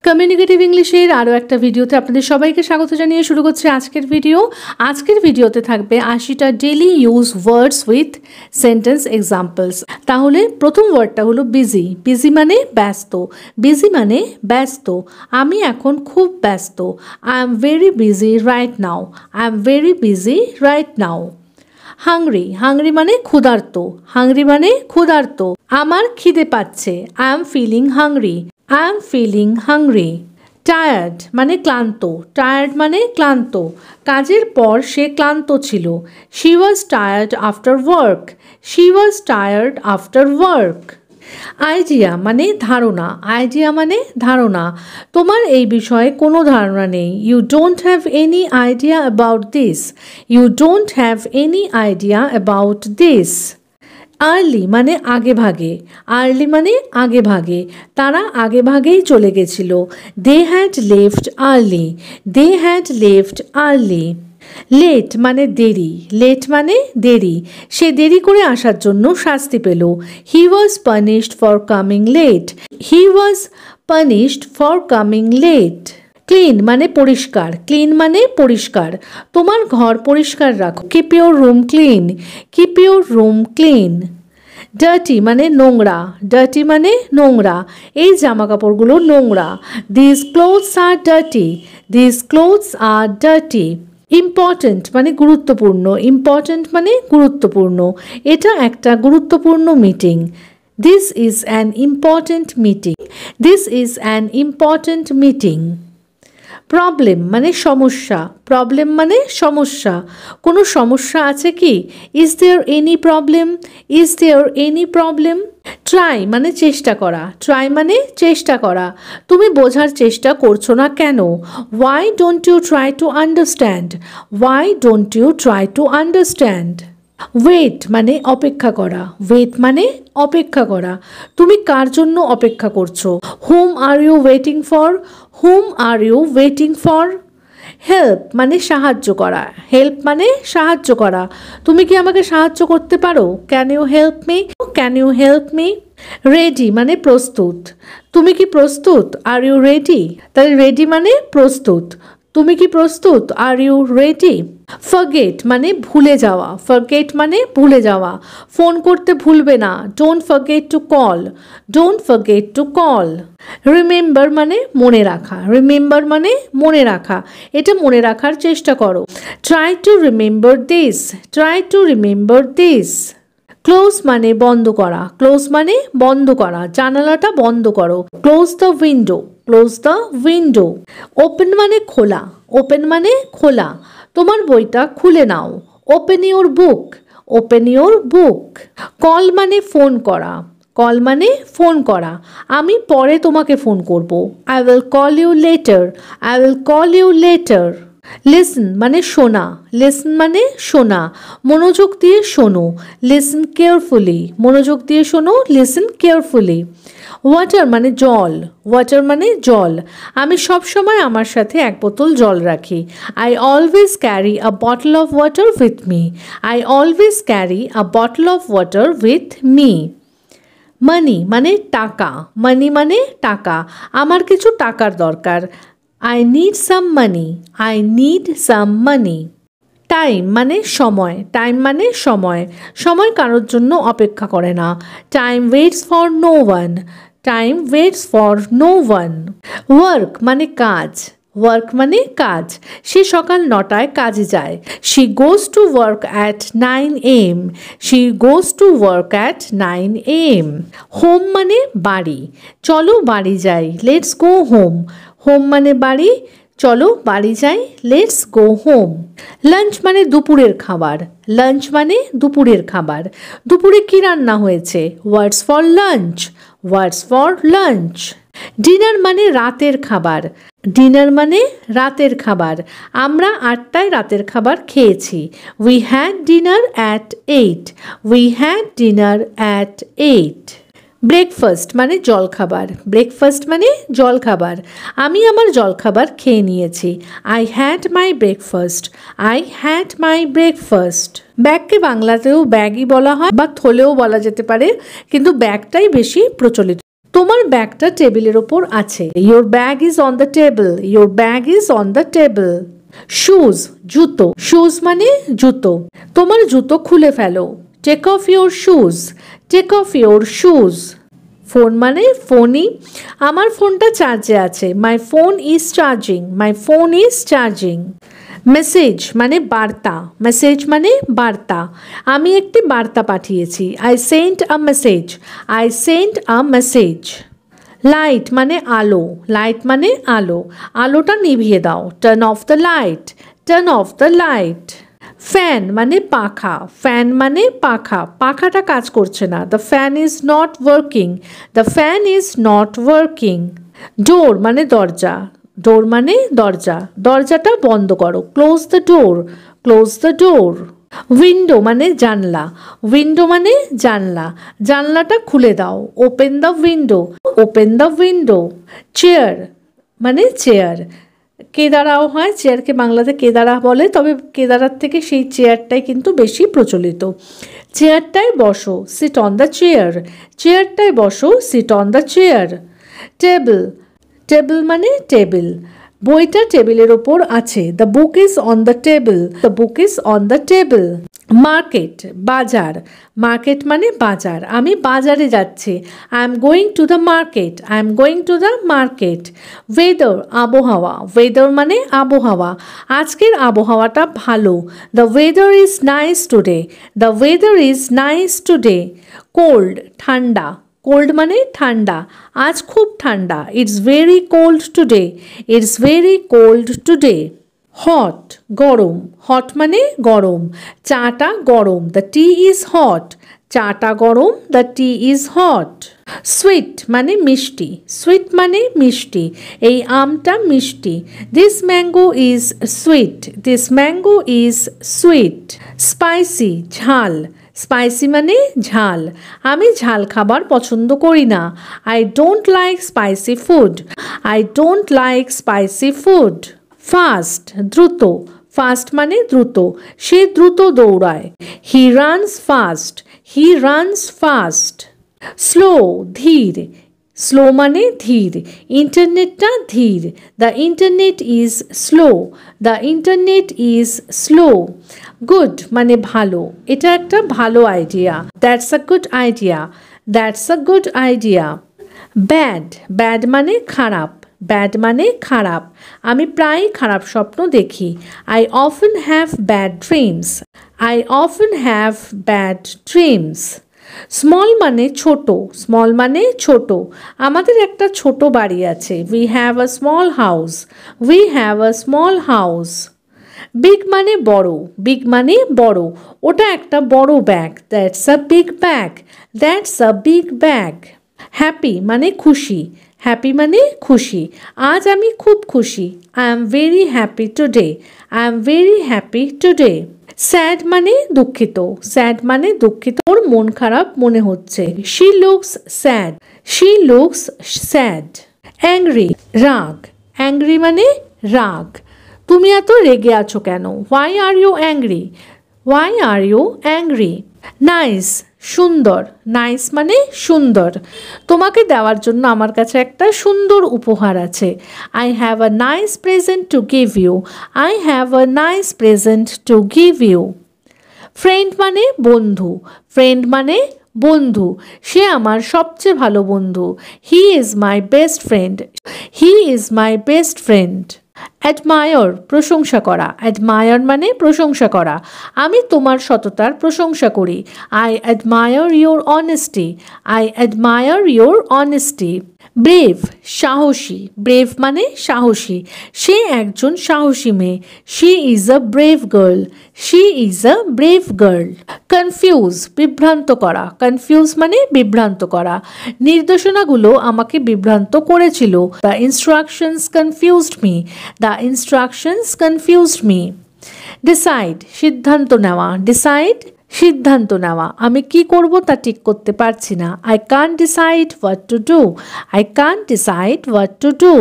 Communicative ইংলিশের আরও একটা ভিডিওতে আপনাদের সবাইকে স্বাগত জানিয়ে শুরু করছি আজকের ভিডিও। আজকের ভিডিওতে থাকবে 80টা daily use words with sentence examples. তাহলে প্রথম ওয়ার্ডটা হলো বিজি। বিজি মানে ব্যস্ত। বিজি মানে ব্যস্ত। আমি এখন খুব ব্যস্ত। I am very busy right now. I am very busy right now. Hungry. Hungry মানে ক্ষুধার্ত। হাংরি মানে ক্ষুধার্ত। আমার খিদে পাচ্ছে। I am feeling hungry. I am feeling hungry. Tired মানে ক্লান্ত। Tired মানে ক্লান্ত। কাজের পর সে ক্লান্ত ছিল। She was tired after work. She was tired after work. Idea মানে ধারণা। আইডিয়া মানে ধারণা। তোমার এই বিষয়ে কোনো ধারণা নেই। You don't have any idea about this. You don't have any idea about this. Early মানে আগে ভাগে। আর্লি মানে আগে ভাগে। তারা আগে ভাগেই চলে গেছিল। They had left early. They had left early. Late মানে দেরি। লেট মানে দেরি। সে দেরি করে আসার জন্য শাস্তি পেল। He was punished for coming late. He was punished for coming late. Clean মানে পরিষ্কার। ক্লিন মানে পরিষ্কার। তোমার ঘর পরিষ্কার রাখো। Keep your room clean. Keep your room clean. Dirty মানে নোংরা। ডার্টি মানে নোংরা। এই জামা কাপড়গুলো নোংরা। This clothes are dirty. This clothes are dirty. Important মানে গুরুত্বপূর্ণ। ইম্পর্ট্যান্ট মানে গুরুত্বপূর্ণ। এটা একটা গুরুত্বপূর্ণ meeting. This is an important meeting. This is an important meeting. Problem মানে সমস্যা। প্রবলেম মানে সমস্যা। কোনো সমস্যা আছে কি? Is there any problem? Is there any problem? Try মানে চেষ্টা করা। ট্রাই মানে চেষ্টা করা। তুমি বোঝার চেষ্টা করছো না কেন? Why don't you try to understand? Why don't you try to understand? Wait মানে অপেক্ষা করা। ওয়েট মানে অপেক্ষা করা। তুমি কার জন্য অপেক্ষা করছো? Whom are you waiting for? Whom are you waiting for? Help মানে সাহায্য করা। হেল্প মানে সাহায্য করা। তুমি কি আমাকে সাহায্য করতে পারো? Can you help me? Can you help me? Ready মানে প্রস্তুত। তুমি কি প্রস্তুত? Are you ready? তাহলে রেডি মানে প্রস্তুত। তুমি কি প্রস্তুত? Are you ready? ফরগেট মানে ভুলে যাওয়া। ফরগেট মানে ভুলে যাওয়া। ফোন করতে ভুলবে না। Don't forget to call. Don't forget to call. Remember মানে মনে রাখা। রিমেম্বার মানে মনে রাখা। এটা মনে রাখার চেষ্টা করো। Try to remember this. Try to remember this. Close মানে বন্ধ করা। ক্লোজ মানে বন্ধ করা। জানালাটা বন্ধ করো। Close the window. Close the window. Open মানে খোলা। ওপেন মানে খোলা। তোমার বইটা খুলে নাও। Open your book. Open your book. Call মানে ফোন করা। কল মানে ফোন করা। আমি পরে তোমাকে ফোন করব। I will call you later. I will call you later. Listen মানে শোনা। লিসন মানে শোনা। মনোযোগ দিয়ে শোনো। Listen carefully. মনোযোগ দিয়ে শোনো। Listen carefully. ওয়াটার মানে জল। ওয়াটার মানে জল। আমি সব সময় আমার সাথে এক বোতল জল রাখি। I always carry a bottle of water with me. I always carry a bottle of water with me. Money মানে টাকা। মানি মানে টাকা। আমার কিছু টাকার দরকার। I need some money. I need some money. Time মানে সময়। টাইম মানে সময়। সময় কারোর জন্য অপেক্ষা করে না। Time waits for no one. Time waits for no one. Work মানে কাজ। ওয়ার্ক মানে কাজ। সে সকাল 9টায় কাজে যায়। She goes to work at 9 AM. She goes to work at 9 AM. Home মানে বাড়ি। চলো বাড়ি যাই। Let's go home. হোম মানে বাড়ি। চলো বাড়ি যাই। Let's go home. লাঞ্চ মানে দুপুরের খাবার। লাঞ্চ মানে দুপুরের খাবার। দুপুরে কি রান্না হয়েছে? What's for lunch. What's for lunch. Dinner মানে রাতের খাবার। ডিনার মানে রাতের খাবার। আমরা 8টায় রাতের খাবার খেয়েছি। We had dinner at 8. We had dinner at 8. Breakfast মানে জলখাবার। ব্রেকফাস্ট মানে জলখাবার। আমি আমার জলখাবার খেয়ে নিয়েছি। I had my breakfast. I had my breakfast. ব্যাগকে বাংলাতেও ব্যাগই বলা হয় বা থলেও বলা যেতে পারে, কিন্তু ব্যাগটাই বেশি প্রচলিত। তোমার ব্যাগটা টেবিলের ওপর আছে। Your bag is on the table. Your bag is on the table. Shoes, জুতো। Shoes মানে জুতো। তোমার জুতো খুলে ফেলো। Take off your shoes. Take off your shoes. Phone মানে ফোনই। আমার ফোনটা চার্জে আছে। My phone is charging. My phone is charging. Message মানে বার্তা। মেসেজ মানে বার্তা। আমি একটি বার্তা পাঠিয়েছি। I sent a message. I sent a message. Light মানে আলো। লাইট মানে আলো। আলোটা নিভিয়ে দাও। Turn off the light. Turn off the light. Fan মানে পাখা। ফ্যান মানে পাখা। পাখাটা কাজ করছে না। The fan is not working. The fan is not working. ডোর মানে দরজা। ডোর মানে দরজা। দরজাটা বন্ধ করো। Close the door. Close the door. Window মানে জানলা। উইন্ডো মানে জানলা। জানলাটা খুলে দাও। Open the window. Open the window. Chair মানে চেয়ার। কেদারাও হয়, চেয়ারকে বাংলাতে কেদারা বলে, তবে কেদারার থেকে সেই চেয়ারটাই কিন্তু বেশি প্রচলিত। চেয়ারটায় বসো। Sit on the chair. চেয়ারটায় বসো। Sit on the chair. Table. Table মানে টেবিল। বইটা টেবিলের ওপর আছে। The book is on the table. The book is on the table. Market বাজার। মার্কেট মানে বাজার। আমি বাজারে যাচ্ছি। I am going to the market. I am going to the market. Weather আবহাওয়া। ওয়েদার মানে আবহাওয়া। আজকের আবহাওয়াটা ভালো। The weather is nice today. The weather is nice today. Cold ঠান্ডা। কোল্ড মানে ঠান্ডা। আজ খুব ঠান্ডা। It's very cold today. It's very cold today. Hot গরম। হট মানে গরম। চাটা গরম। The tea is hot. চাটা গরম। The tea is hot. Sweet মানে মিষ্টি। সুইট মানে মিষ্টি। এই আমটা মিষ্টি। This mango is sweet. This mango is sweet. Spicy ঝাল। স্পাইসি মানে ঝাল। আমি ঝাল খাবার পছন্দ করি না। I don't like spicy food. I don't like spicy food. Fast দ্রুত। ফাস্ট মানে দ্রুত। সে দ্রুত দৌড়ায়। He runs fast. He runs fast. Slow ধীর। স্লো মানে ধীর। ইন্টারনেটটা ধীর। The internet is slow. The internet is slow. Good মানে ভালো। এটা একটা ভালো idea. That's a good idea. That's a good idea. Bad. Bad মানে খারাপ। ব্যাড মানে খারাপ। আমি প্রায়ই খারাপ স্বপ্ন দেখি। I often have bad dreams. I often have bad dreams. Small মানে ছোট। স্মল মানে ছোট। আমাদের একটা ছোট বাড়ি আছে। We have a small house. We have a small house. Big মানে বড়। বিগ মানে বড়। ওটা একটা বড় bag. That's a big bag. That's a big bag. Happy মানে খুশি। হ্যাপি মানে খুশি। আজ আমি খুব খুশি। I am very happy today. I am very happy today. Sad মানে দুঃখিত। স্যাড মানে দুঃখিত। ওর মন খারাপ মনে হচ্ছে। She looks sad. She looks sad. Angry রাগ। অ্যাংরি মানে রাগ। তুমি এত রেগে আছো কেন? Why are you angry? Why are you angry? Nice সুন্দর। নাইস মানে সুন্দর। তোমাকে দেওয়ার জন্য আমার কাছে একটা সুন্দর উপহার আছে। I have a nice present to give you. I have a nice present to give you. Friend মানে বন্ধু। ফ্রেন্ড মানে বন্ধু। সে আমার সবচেয়ে ভালো বন্ধু। He is my best friend. He is my best friend. Admire প্রশংসা করা। অ্যাডমায়ার মানে প্রশংসা করা। আমি তোমার সততার প্রশংসা করি। I admire your honesty. I admire your honesty. Brave সাহসী। ব্রেভ মানে সাহসী। সে একজন সাহসী মেয়ে। She is a brave girl. She is a brave girl. Confuse বিভ্রান্ত করা। কনফিউজ মানে বিভ্রান্ত করা। নির্দেশনাগুলো আমাকে বিভ্রান্ত করেছিল। The instructions confused me. The instructions confused me. Decide সিদ্ধান্ত নেওয়া। ডিসাইড সিদ্ধান্ত নেওয়া। আমি কি করব তা ঠিক করতে পারছি না। I can't decide what to do. I can't decide what to do.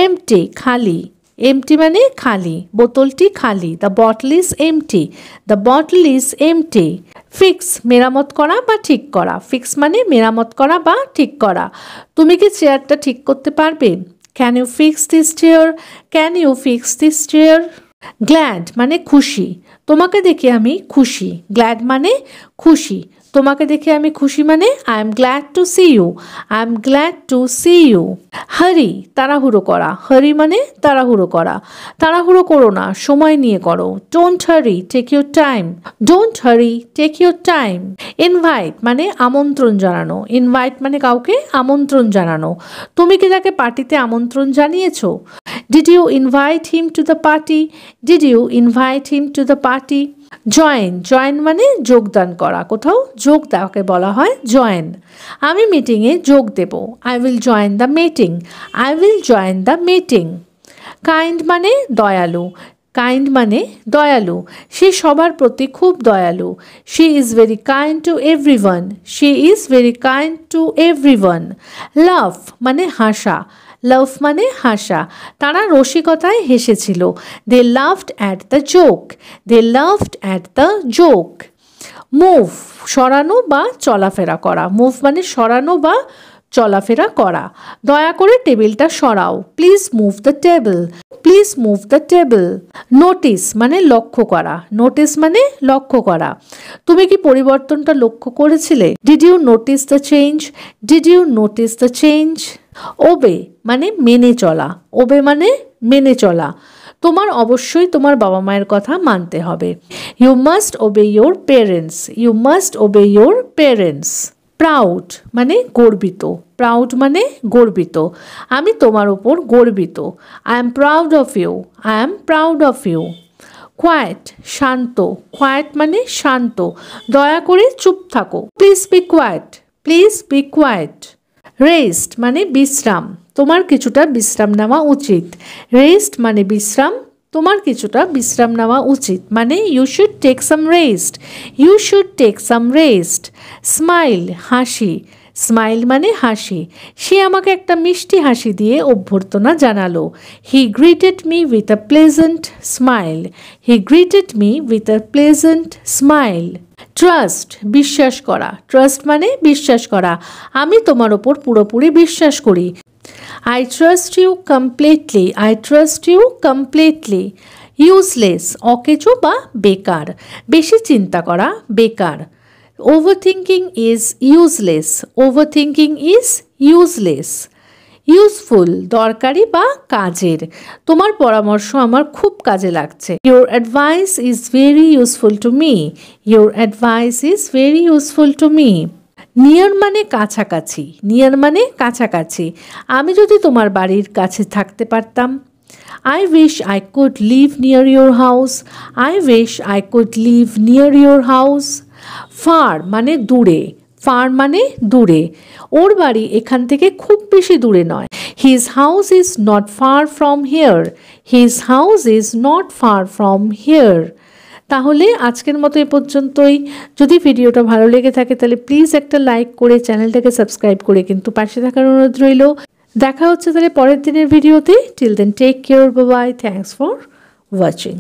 Empty খালি। এমটি মানে খালি। বোতলটি খালি। The bottle is empty. The bottle is empty. Fix মেরামত করা বা ঠিক করা, ফিক্স মানে মেরামত করা বা ঠিক করা। তুমি কি চেয়ারটা ঠিক করতে পারবে? Can you fix this chair? Can you fix this chair? Glad মানে খুশি, তোমাকে দেখে আমি খুশি। গ্ল্যাড মানে খুশি, তোমাকে দেখে আমি খুশি মানে I am glad to see you, I am glad to see you. Hurry তাড়াহুড়ো করা, হারি মানে তাড়াহুড়ো করা, তাড়াহুড়ো করো না, সময় নিয়ে করো। ডোন্ট হারি, টেক ইউর টাইম, ডোন্ট হারি, টেক ইউর টাইম। ইনভাইট মানে আমন্ত্রণ জানানো, ইনভাইট মানে কাউকে আমন্ত্রণ জানানো। তুমি কি তাকে পার্টিতে আমন্ত্রণ জানিয়েছো? Did you invite him to the party? Did you invite him to the party? Join, join মানে যোগদান করা, কোথাও যোগ দেওয়াকে বলা হয় জয়েন। আমি মিটিংয়ে যোগ দেব, I will join the meeting, I will join the meeting. Kind মানে দয়ালু, কাইন্ড মানে দয়ালু, সে সবার প্রতি খুব দয়ালু। She is very kind to everyone, she is very kind to everyone. Laugh মানে হাসা, লাভ মানে হাসা, তারা রসিকতায় হেসেছিল। They laughed at the joke, they laughed at the joke. Move সরানো বা চলাফেরা করা, মুভ মানে সরানো বা চলাফেরা করা। দয়া করে টেবিলটা সরাও, please move the table, please move the table. Notice মানে লক্ষ্য করা, নোটিস মানে লক্ষ্য করা। তুমি কি পরিবর্তনটা লক্ষ্য করেছিলে? Did you notice the change, did you notice the change. Obey মানে মেনে চলা, ওবে মানে মেনে চলা। তোমার অবশ্যই তোমার বাবা মায়ের কথা মানতে হবে। You must obey your parents, you must obey your parents. Proud মানে গর্বিত, প্রাউড মানে গর্বিত, আমি তোমার ওপর গর্বিত। I am proud of you, I am proud of you. Quiet শান্ত, কোয়াইট মানে শান্ত, দয়া করে চুপ থাকো, please be quiet, please be quiet. Rest মানে বিশ্রাম, তোমার কিছুটা বিশ্রাম নেওয়া উচিত। রেস্ট মানে বিশ্রাম, তোমার কিছুটা বিশ্রাম নেওয়া উচিত, মানে you should take some rest, you should take some rest. Smile হাসি, স্মাইল মানে হাসি, সে আমাকে একটা মিষ্টি হাসি দিয়ে অভ্যর্থনা জানালো। He greeted me with a pleasant smile, he greeted me with a pleasant smile. Trust বিশ্বাস করা, ট্রাস্ট মানে বিশ্বাস করা, আমি তোমার ওপর পুরোপুরি বিশ্বাস করি। I trust you completely, I trust you completely. Useless অকেজো বা বেকার, বেশি চিন্তা করা বেকার। Overthinking is useless, overthinking is useless. Useful দরকারি বা কাজের, তোমার পরামর্শ আমার খুব কাজে লাগছে। Your advice is very useful to me, your advice is very useful to me. Near মানে কাছাকাছি, নিয়ার মানে কাছাকাছি, আমি যদি তোমার বাড়ির কাছে থাকতে পারতাম। I wish I could live near your house, I wish I could live near your house. Far মানে দূরে, ফার মানে দূরে, ওর বাড়ি এখান থেকে খুব বেশি দূরে নয়। His house is not far from here, his house is not far from here. তাহলে আজকের মতো এ পর্যন্তই। যদি ভিডিওটা ভালো লেগে থাকে তাহলে প্লিজ একটা লাইক করে চ্যানেলটাকে সাবস্ক্রাইব করে কিন্তু পাশে থাকার অনুরোধ রইল। দেখা হচ্ছে তাহলে পরের দিনের ভিডিওতে। Till then take care, bye bye, thanks for watching.